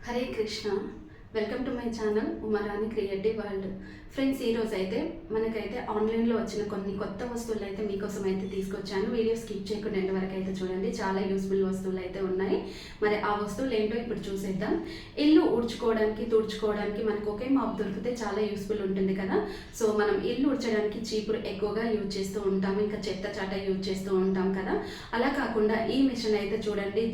Hare Krishna. Welcome to my channel Uma Rani creative world. Friends, ఈరోజు అయితే మనకైతే ఆన్లైన్లో వచ్చిన కొన్ని కొత్త వస్తువులు అయితే మీకోసం అయితే తీసుకొచ్చాను. వీడియో స్కిప్ చేయకుండా ఎండ్ వరకు అయితే చూడండి. చాలా యూస్ఫుల్ వస్తువులు అయితే ఉన్నాయి. మరి ఆ వస్తువులు ఏంటో ఇప్పుడు చూసేద్దాం. ఇల్లు ఊడ్చుకోవడానికి తుడుచుకోవడానికి మనకు ఒకే మాప్ దొరికితే చాలా యూస్ఫుల్ ఉంటుంది కదా. సో మనం ఇల్లు ఊడ్చడానికి చీపురు ఎక్కువగా యూజ్ చేస్తూ ఉంటాం, ఇంకా చెత్త చాట యూజ్ చేస్తూ ఉంటాం కదా. అలా కాకుండా ఈ మిషన్ అయితే చూడండి,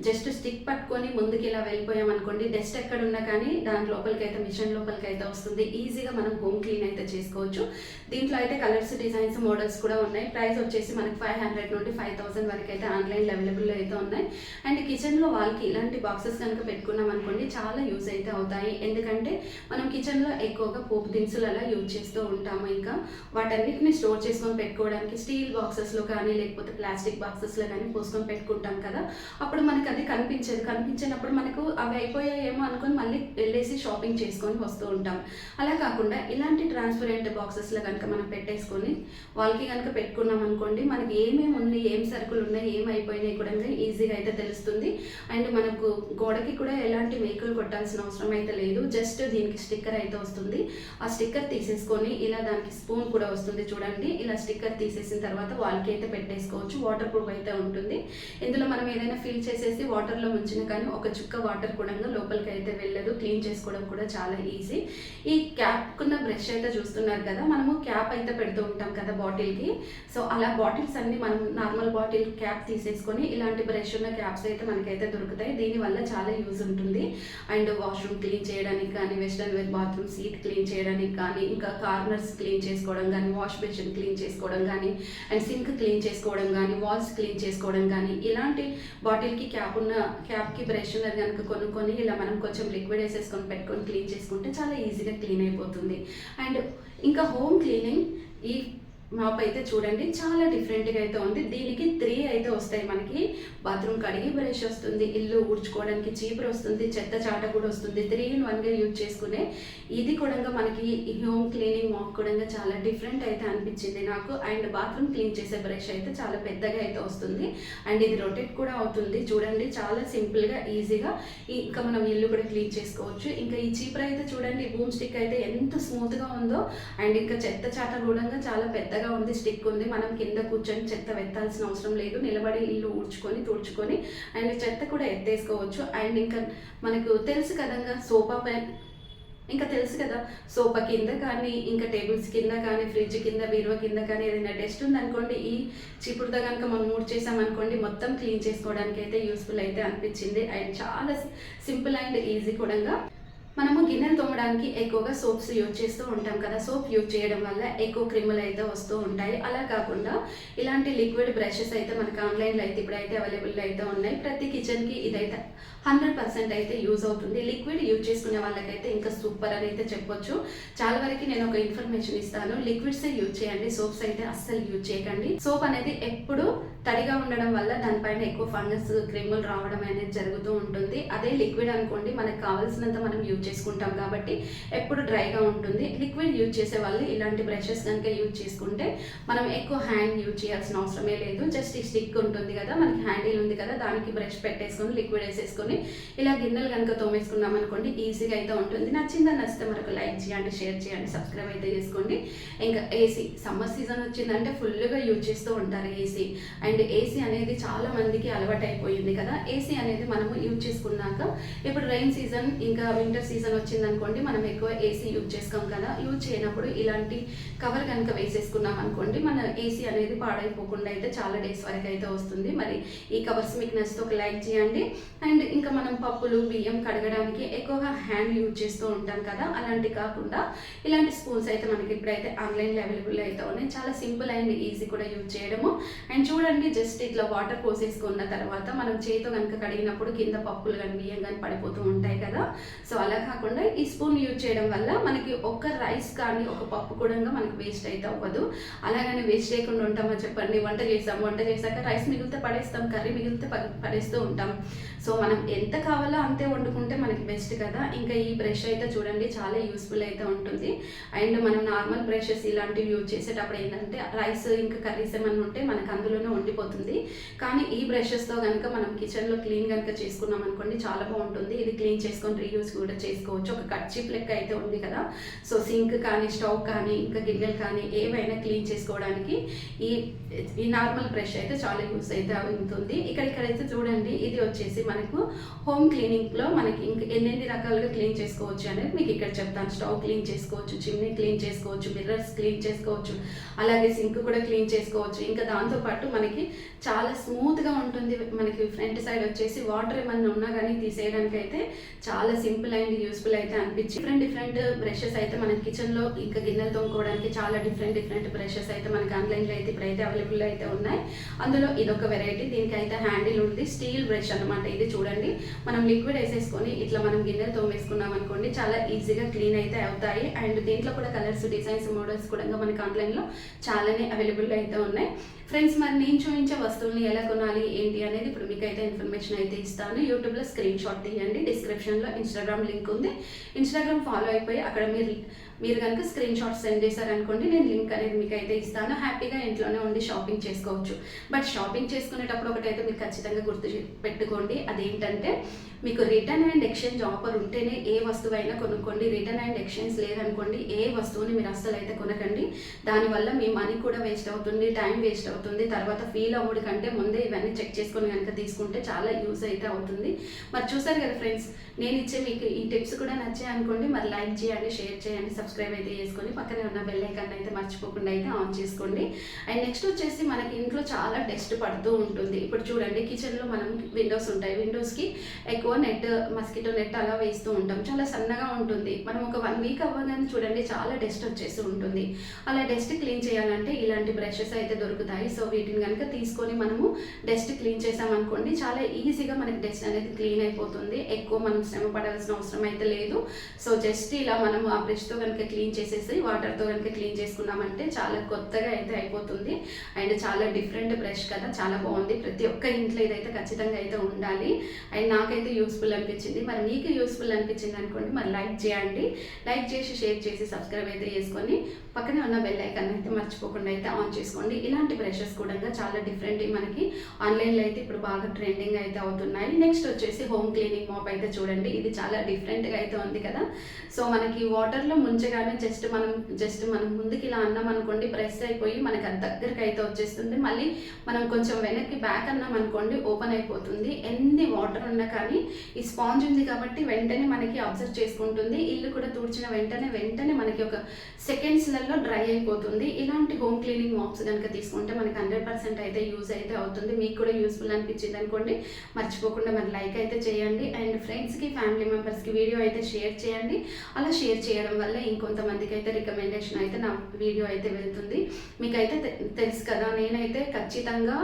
జస్ట్ స్టిక్ పట్టుకొని ముందుకి ఇలా వెళ్ళిపోయాం అనుకోండి, డస్ట్ ఎక్కడున్నా కానీ దాని లోపలికి అయితే మిషన్ లోపలికి అయితే వస్తుంది. ఈజీగా మనం హోమ్ క్లీన్ అయితే చేసుకోవచ్చు. దీంట్లో అయితే కలర్స్, డిజైన్స్, మోడల్స్ కూడా ఉన్నాయి. ప్రైస్ వచ్చేసి మనకి 500 నుండి 5000 వరకు అయితే ఆన్లైన్లో అవైలబుల్లో అయితే ఉన్నాయి. అండ్ కిచెన్లో వాళ్ళకి ఇలాంటి బాక్సెస్ కనుక పెట్టుకున్నాం అనుకోండి, చాలా యూజ్ అయితే అవుతాయి. ఎందుకంటే మనం కిచెన్లో ఎక్కువగా పోపు దినుసులు అలా యూజ్ చేస్తూ ఉంటాము. ఇంకా వాటన్నిటిని స్టోర్ చేసుకొని పెట్టుకోవడానికి స్టీల్ బాక్సెస్లో కానీ లేకపోతే ప్లాస్టిక్ బాక్సెస్లో కానీ పోసుకొని పెట్టుకుంటాం కదా. అప్పుడు మనకి అది కనిపించినప్పుడు మనకు అవి అయిపోయాయేమో అనుకొని మళ్ళీ వెళ్ళేసి షాపింగ్ చేసుకొని వస్తూ ఉంటాం. అలా కాకుండా ఇలాంటి ట్రాన్స్పరెంట్ బాక్సెస్లో కనుక మనం పెట్టేసుకొని వాళ్ళకి కనుక పెట్టుకున్నాం అనుకోండి, మనకి ఏమేమి ఉన్నాయి, ఏం సరుకులు ఉన్నాయి, ఏం అయిపోయినాయి కూడా ఈజీగా అయితే తెలుస్తుంది. అండ్ మనకు గోడకి కూడా ఎలాంటి మేకులు కొట్టాల్సిన అవసరం అయితే లేదు. జస్ట్ దీనికి స్టిక్కర్ అయితే వస్తుంది. ఆ స్టిక్కర్ తీసేసుకొని ఇలా దానికి స్పూన్ కూడా వస్తుంది చూడండి. ఇలా స్టిక్కర్ తీసేసిన తర్వాత వాళ్ళకి అయితే పెట్టేసుకోవచ్చు. వాటర్ ప్రూఫ్ అయితే ఉంటుంది. ఇందులో మనం ఏదైనా ఫిల్ చేసేసి వాటర్లో ఉంచిన కానీ ఒక చుక్క వాటర్ కూడా లోపలికి అయితే వెళ్ళదు. క్లీన్ చేసుకోవడం కూడా చాలా ఈజీ. ఈ క్యాప్కున్న బ్రష్ అయితే చూస్తున్నారు కదా, మనము క్యాప్ అయితే పెడుతూ ఉంటాం కదా బాటిల్కి. సో అలా బాటిల్స్ అన్ని మనం నార్మల్ బాటిల్ క్యాప్ తీసేసుకొని ఇలాంటి బ్రష్ ఉన్న క్యాప్స్ అయితే మనకైతే దొరుకుతాయి. దీనివల్ల చాలా యూజ్ ఉంటుంది. అండ్ వాష్రూమ్ క్లీన్ చేయడానికి కానీ, western wear bathroom seat clean చేయడానికి కానీ, ఇంకా కార్నర్స్ క్లీన్ చేసుకోవడం కానీ, వాష్ బేసిన్ క్లీన్ చేసుకోవడం కానీ, అండ్ సింక్ క్లీన్ చేసుకోవడం కానీ, వాల్స్ క్లీన్ చేసుకోవడం కానీ, ఇలాంటి బాటిల్కి క్యాప్కి బ్రష్ ఉన్నది కనుక కొనుక్కొని ఇలా మనం కొంచెం లిక్విడ్ వేసేసుకొని పెట్టుకొని క్లీన్ చేసుకుంటే చాలా ఈజీగా క్లీన్ అయిపోతుంది. అండ్ ఇంకా హోమ్ క్లీనింగ్ ఈ మాప్ అయితే చూడండి, చాలా డిఫరెంట్గా అయితే ఉంది. దీనికి 3 అయితే వస్తాయి. మనకి బాత్రూమ్ కడిగి బ్రష్ వస్తుంది, ఇల్లు ఊడ్చుకోవడానికి చీపురు వస్తుంది, చెత్త చాట కూడా వస్తుంది. 3 in 1గా యూజ్ చేసుకునే ఇది కూడా మనకి హోమ్ క్లీనింగ్ మాప్ కూడా చాలా డిఫరెంట్ అయితే అనిపించింది నాకు. అండ్ బాత్రూమ్ క్లీన్ చేసే బ్రష్ అయితే చాలా పెద్దగా అయితే వస్తుంది. అండ్ ఇది రొటేట్ కూడా అవుతుంది చూడండి. చాలా సింపుల్గా ఈజీగా ఇంకా మనం ఇల్లు కూడా క్లీన్ చేసుకోవచ్చు. ఇంకా ఈ చీపురు అయితే చూడండి, బూమ్ స్టిక్ అయితే ఎంత స్మూత్గా ఉందో. అండ్ ఇంకా చెత్త చాట కూడా చాలా పెద్దగా ఉంది, స్టిక్ ఉంది. మనం కింద కూర్చొని చెత్త వెత్తాల్సిన అవసరం లేదు. నిలబడి ఇల్లు ఊడ్చుకొని తుడుచుకొని అండ్ చెత్త కూడా ఎత్తేసుకోవచ్చు. అండ్ ఇంకా మనకు తెలుసు కదా సోఫా కింద కానీ, ఇంకా టేబుల్స్ కింద కానీ, ఫ్రిడ్జ్ కింద, బీరువా కింద కానీ ఏదైనా డస్ట్ ఉందనుకోండి, ఈ చీపురుతో కనుక మనం ఊడ్చేసామనుకోండి మొత్తం క్లీన్ చేసుకోవడానికి అయితే యూస్ఫుల్ అయితే అనిపించింది. అండ్ చాలా సింపుల్ అండ్ ఈజీ కూడా. మనము గిన్నెలు తోమడానికి ఎక్కువగా సోప్స్ యూజ్ చేస్తూ ఉంటాం కదా. సోప్ యూజ్ చేయడం వల్ల ఎక్కువ క్రిములు అయితే వస్తూ ఉంటాయి. అలా కాకుండా ఇలాంటి లిక్విడ్ బ్రషెస్ అయితే మనకు ఆన్లైన్లో అయితే ఇప్పుడైతే అవైలబుల్లో అయితే ఉన్నాయి. ప్రతి కిచెన్కి ఇదైతే 100% అయితే యూజ్ అవుతుంది. లిక్విడ్ యూజ్ చేసుకునే వాళ్ళకైతే ఇంకా సూపర్ అని అయితే చెప్పొచ్చు. చాలా వరకు నేను ఒక ఇన్ఫర్మేషన్ ఇస్తాను, లిక్విడ్సే యూజ్ చేయండి, సోప్స్ అయితే అస్సలు యూజ్ చేయకండి. సోప్ అనేది ఎప్పుడు తడిగా ఉండడం వల్ల దానిపైన ఎక్కువ ఫంగస్, క్రిములు రావడం అనేది జరుగుతూ ఉంటుంది. అదే లిక్విడ్ అనుకోండి, మనకు కావాల్సినంత మనం యూజ్ చేసుకుంటాం కాబట్టి ఎప్పుడు డ్రైగా ఉంటుంది. లిక్విడ్ యూజ్ చేసే వాళ్ళు ఇలాంటి బ్రషెస్ కనుక యూజ్ చేసుకుంటే మనం ఎక్కువ హ్యాండ్ యూజ్ చేయాల్సిన అవసరమే లేదు. జస్ట్ ఈ స్టిక్ ఉంటుంది కదా, మనకి హ్యాండిల్ ఉంది కదా, దానికి బ్రష్ పెట్టేసుకొని లిక్విడ్ వేసేసుకొని ఇలా గిన్నెలు కనుక తోమేసుకున్నాం అనుకోండి, ఈజీగా అయితే ఉంటుంది. నచ్చితే మనకు లైక్ చేయండి, షేర్ చేయండి, సబ్స్క్రైబ్ అయితే చేసుకోండి. ఇంకా ఏసీ సమ్మర్ సీజన్ వచ్చిందంటే ఫుల్గా యూజ్ చేస్తూ ఉంటారు ఏసీ. అండ్ ఏసీ అనేది చాలా మందికి అలవాటు అయిపోయింది కదా. ఏసీ అనేది మనము యూజ్ చేసుకున్నాక ఇప్పుడు రైన్ సీజన్ ఇంకా వింటర్ సీజన్ వచ్చిందనుకోండి, మనం ఎక్కువ ఏసీ యూజ్ చేసుకోం కదా. యూజ్ చేయనప్పుడు ఇలాంటి కవర్ కనుక వేసేసుకున్నాం అనుకోండి, మన ఏసీ అనేది పాడైపోకుండా అయితే చాలా డేస్ వరకు అయితే వస్తుంది. మరి ఈ కవర్స్ మీకు నచ్చితే ఒక లైక్ చేయండి. అండ్ ఇంకా మనం పప్పులు, బియ్యం కడగడానికి ఎక్కువగా హ్యాండ్ యూజ్ చేస్తూ ఉంటాం కదా, అలాంటి కాకుండా ఇలాంటి స్పూన్స్ అయితే మనకి ఇప్పుడైతే ఆన్లైన్లో అవైలబుల్ అయితే ఉన్నాయి. చాలా సింపుల్ అండ్ ఈజీ కూడా యూజ్ చేయడము. అండ్ చూడండి, జస్ట్ ఇట్లా వాటర్ పోసేసుకున్న తర్వాత మనం చేతితో కనుక కడిగినప్పుడు కింద పప్పులు కానీ బియ్యం కానీ పడిపోతూ ఉంటాయి కదా. సో అలా కాకుండా ఈ స్పూన్ యూజ్ చేయడం వల్ల మనకి ఒక రైస్ కానీ ఒక పప్పు కూడా మనకి వేస్ట్ అయితే అవ్వదు. అలాగని వేస్ట్ చేయకుండా ఉంటామా చెప్పండి? వంట చేసాక రైస్ మిగిలితే పడేస్తాం, కర్రీ మిగిలితే పడేస్తూ ఉంటాం. సో మనం ఎంత కావాలో అంతే వండుకుంటే మనకి బెస్ట్ కదా. ఇంకా ఈ బ్రష్ అయితే చూడండి చాలా యూస్ఫుల్ అయితే ఉంటుంది. అండ్ మనం నార్మల్ బ్రషెస్ ఇలాంటివి యూజ్ చేసేటప్పుడు ఏంటంటే రైస్ ఇంకా కర్రీస్ ఏమన్నా ఉంటే మనకు అందులోనే వండిపోతుంది. కానీ ఈ బ్రషెస్తో కనుక మనం కిచెన్లో క్లీన్ కనుక చేసుకున్నాం అనుకోండి చాలా బాగుంటుంది. ఇది క్లీన్ చేసుకొని రీయూజ్ కూడా చేసుకోవచ్చు. ఒక కర్చీఫ్ లెక్క అయితే ఉంది కదా. సో సింక్ కానీ స్టవ్ కానీ ఇంకా గిన్నెలు కానీ ఏవైనా క్లీన్ చేసుకోవడానికి ఈ నార్మల్ బ్రష్ అయితే చాలా యూస్ అయితే అవుతుంది. ఇక్కడైతే చూడండి ఇది వచ్చేసి మనకు హోమ్ క్లీనింగ్లో మనకి ఇంక ఎన్ని రకాలుగా క్లీన్ చేసుకోవచ్చు అనేది మీకు ఇక్కడ చెప్తాను. స్టవ్ క్లీన్ చేసుకోవచ్చు, చిమ్నీ క్లీన్ చేసుకోవచ్చు, మిర్రర్స్ క్లీన్ చేసుకోవచ్చు, అలాగే సింక్ కూడా క్లీన్ చేసుకోవచ్చు. ఇంకా దాంతోపాటు మనకి చాలా స్మూత్గా ఉంటుంది. మనకి ఫ్రంట్ సైడ్ వచ్చేసి వాటర్ ఏమన్నా ఉన్నా కానీ తీసేయడానికి అయితే చాలా సింపుల్ అండ్ యూస్ఫుల్ అయితే అనిపించి డిఫరెంట్ బ్రషెస్ అయితే మన కిచెన్లో ఇంకా గిన్నెలు తోముకోవడానికి చాలా డిఫరెంట్ బ్రషెస్ అయితే మనకి ఆన్లైన్లో అయితే ఇప్పుడైతే అవైలబుల్ అయితే ఉన్నాయి. అందులో ఇదొక వెరైటీ. దీనికి అయితే హ్యాండిల్ ఉంది, స్టీల్ బ్రష్ అనమాట. ఇది చూడండి మనం లిక్విడ్ వేసేసుకొని ఇట్లా మనం గిన్నెలు తోమేసుకున్నాం అనుకోండి చాలా ఈజీగా క్లీన్ అయితే అవుతాయి. అండ్ దీంట్లో కూడా కలర్స్, డిజైన్స్, మోడల్స్ కూడా మనకి ఆన్లైన్లో చాలానే అవైలబుల్ అయితే ఉన్నాయి. ఫ్రెండ్స్ మరి నేను చూపించే వస్తువుల్ని ఎలా కొనాలి ఏంటి అనేది ఇప్పుడు మీకు అయితే ఇన్ఫర్మేషన్ అయితే ఇస్తాను. యూట్యూబ్లో స్క్రీన్ షాట్ తీయండి, డిస్క్రిప్షన్లో ఇన్స్టాగ్రామ్ లింక్ ఉంది. ఇన్స్టాగ్రామ్ ఫాలో అయిపోయి అక్కడ మీరు కనుక స్క్రీన్ షాట్ సెండ్ చేశారనుకోండి నేను లింక్ అనేది మీకు అయితే ఇస్తాను. హ్యాపీగా ఇంట్లోనే ఉండి షాపింగ్ చేసుకోవచ్చు. బట్ షాపింగ్ చేసుకునేటప్పుడు ఒకటైతే మీరు ఖచ్చితంగా గుర్తు పెట్టుకోండి. అదేంటంటే మీకు రిటర్న్ అండ్ ఎక్స్చేంజ్ ఆఫర్ ఉంటేనే ఏ వస్తువైనా కొనుక్కోండి. రిటర్న్ అండ్ ఎక్స్చేంజ్ లేదనుకోండి ఏ వస్తువుని మీరు అస్సలు అయితే కొనకండి. దానివల్ల మీ మనీ కూడా వేస్ట్ అవుతుంది, టైం వేస్ట్ అవుతుంది. తర్వాత ఫీల్ అవ్వడు కంటే ముందే ఇవన్నీ చెక్ చేసుకొని కనుక తీసుకుంటే చాలా యూజ్ అయితే అవుతుంది. మరి చూసారు కదా ఫ్రెండ్స్, నేను ఇచ్చే మీకు ఈ టిప్స్ కూడా నచ్చాయి అనుకోండి. మరి లైక్ చేయండి, షేర్ చేయండి, సబ్స్క్రైబ్ అయితే చేసుకొని పక్కనే ఉన్న బెల్ ఐకాన్ అయితే మర్చిపోకుండా అయితే ఆన్ చేసుకోండి. అండ్ నెక్స్ట్ వచ్చేసి మనకి ఇంట్లో చాలా డస్ట్ పడుతూ ఉంటుంది. ఇప్పుడు చూడండి కిచెన్లో మనం విండోస్ ఉంటాయి, విండోస్కి ఎక్కువ నెట్, మస్కిటో నెట్ అలా వేస్తూ ఉంటాం. చాలా సన్నగా ఉంటుంది. మనం ఒక 1 వీక్ అవ్వగానే చూడండి చాలా డస్ట్ వచ్చేసి ఉంటుంది. అలా డస్ట్ క్లీన్ చేయాలంటే ఇలాంటి బ్రషెస్ అయితే దొరుకుతాయి. సో వీటిని కనుక తీసుకొని మనము డస్ట్ క్లీన్ చేసామనుకోండి చాలా ఈజీగా మనకి డస్ట్ అనేది క్లీన్ అయిపోతుంది. ఎక్కువ మనం శ్రమ పడాల్సిన అవసరం అయితే లేదు. సో జస్ట్ ఇలా మనం ఆ బ్రష్తో కనుక క్లీన్ చేసేసి వాటర్తో కనుక క్లీన్ చేసుకున్నామంటే చాలా కొత్తగా అయితే అయిపోతుంది. అండ్ చాలా డిఫరెంట్ బ్రష్ కదా, చాలా బాగుంది. ప్రతి ఒక్క ఇంట్లో ఇదైతే ఖచ్చితంగా అయితే ఉండాలి. అండ్ నాకైతే యూస్ఫుల్ అనిపించింది. మరి మీకు యూస్ఫుల్ అనిపించింది అనుకోండి మరి లైక్ చేయండి, లైక్ చేసి షేర్ చేసి సబ్స్క్రైబ్ అయితే చేసుకొని పక్కనే ఉన్న బెల్ ఐకాన్ అయితే మర్చిపోకుండా అయితే ఆన్ చేసుకోండి. ఇలాంటి బ్రషెస్ కూడా చాలా డిఫరెంట్ మనకి ఆన్లైన్లో అయితే ఇప్పుడు బాగా ట్రెండింగ్ అయితే అవుతున్నాయి. నెక్స్ట్ వచ్చేసి హోమ్ క్లీనింగ్ మాప్ అయితే చూడండి. ఇది చాలా డిఫరెంట్గా అయితే ఉంది కదా. సో మనకి వాటర్లో ముంచగానే జస్ట్ మనం ముందుకి ఇలా అన్నాం అనుకోండి ప్రెస్ అయిపోయి మనకి అది దగ్గరికి అయితే వచ్చేస్తుంది. మళ్ళీ మనం కొంచెం వెనక్కి బ్యాక్ అన్నాం అనుకోండి ఓపెన్ అయిపోతుంది. ఎన్ని వాటర్ ఉన్నా కానీ ఈ స్పాంజ్ ఉంది కాబట్టి వెంటనే మనకి అబ్జర్వ్ చేసుకుంటుంది. ఇల్లు కూడా తుడిచిన వెంటనే మనకి ఒక సెకండ్స్లలో డ్రై అయిపోతుంది. ఇలాంటి హోమ్ క్లీనింగ్ మాప్స్ కనుక తీసుకుంటే మనకి 100% అయితే యూజ్ అయితే అవుతుంది. మీకు కూడా యూస్ఫుల్ అనిపించింది అనుకోండి మర్చిపోకుండా మరి లైక్ అయితే చేయండి. అండ్ ఫ్రెండ్స్కి, ఫ్యామిలీ మెంబర్స్కి వీడియో అయితే షేర్ చేయండి. అలా షేర్ చేయడం వల్ల ఇంకొంతమందికి అయితే రికమెండేషన్ అయితే నా వీడియో అయితే వెళ్తుంది. మీకైతే తెలుసు కదా, నేనైతే ఖచ్చితంగా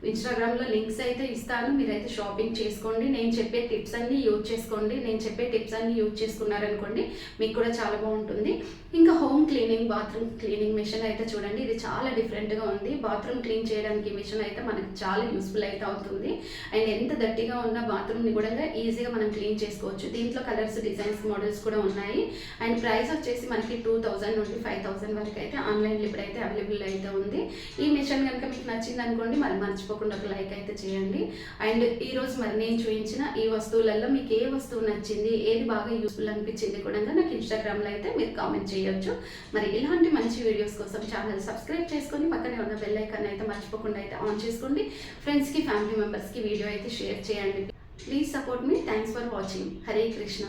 ఇన్స్టాగ్రామ్లో లింక్స్ అయితే ఇస్తాను. మీరైతే షాపింగ్ చేసుకోండి. నేను చెప్పే టిప్స్ అన్నీ యూజ్ చేసుకోండి. నేను చెప్పే టిప్స్ అన్నీ యూజ్ చేసుకున్నారనుకోండి మీకు కూడా చాలా బాగుంటుంది. ఇంకా home cleaning, bathroom cleaning machine అయితే చూడండి. ఇది చాలా డిఫరెంట్గా ఉంది. బాత్రూమ్ క్లీన్ చేయడానికి మిషన్ అయితే మనకు చాలా యూస్ఫుల్ అయితే అవుతుంది. అండ్ ఎంత దట్టిగా ఉన్న బాత్రూమ్ని కూడా ఈజీగా మనం క్లీన్ చేసుకోవచ్చు. దీంట్లో కలర్స్, డిజైన్స్, మోడల్స్ కూడా ఉన్నాయి. అండ్ ప్రైస్ వచ్చేసి మనకి 2000 నుండి 5000 వరకు అయితే ఆన్లైన్లో ఇప్పుడైతే అవైలబుల్ అయితే ఉంది. ఈ మిషన్ కనుక మీకు నచ్చింది అనుకోండి మరి మర్చిపోకుండా ఒక లైక్ అయితే చేయండి. అండ్ ఈరోజు మరి నేను చూపించిన ఈ వస్తువులలో మీకు ఏ వస్తువు నచ్చింది, ఏది బాగా యూస్ఫుల్ అనిపించింది కూడా నాకు ఇన్స్టాగ్రామ్లో అయితే మీరు కామెంట్ చేయొచ్చు. మరి ఇలాంటి మంచి వీడియోస్ కోసం ఛానల్ సబ్స్క్రైబ్ చేసుకొని పక్కనే ఉన్న బెల్ ఐకాన్ అయితే మర్చిపోకుండా అయితే ఆన్ చేసుకోండి. ఫ్రెండ్స్కి, ఫ్యామిలీ మెంబర్స్కి వీడియో అయితే షేర్ చేయండి. Please support me. Thanks for watching. Hare Krishna.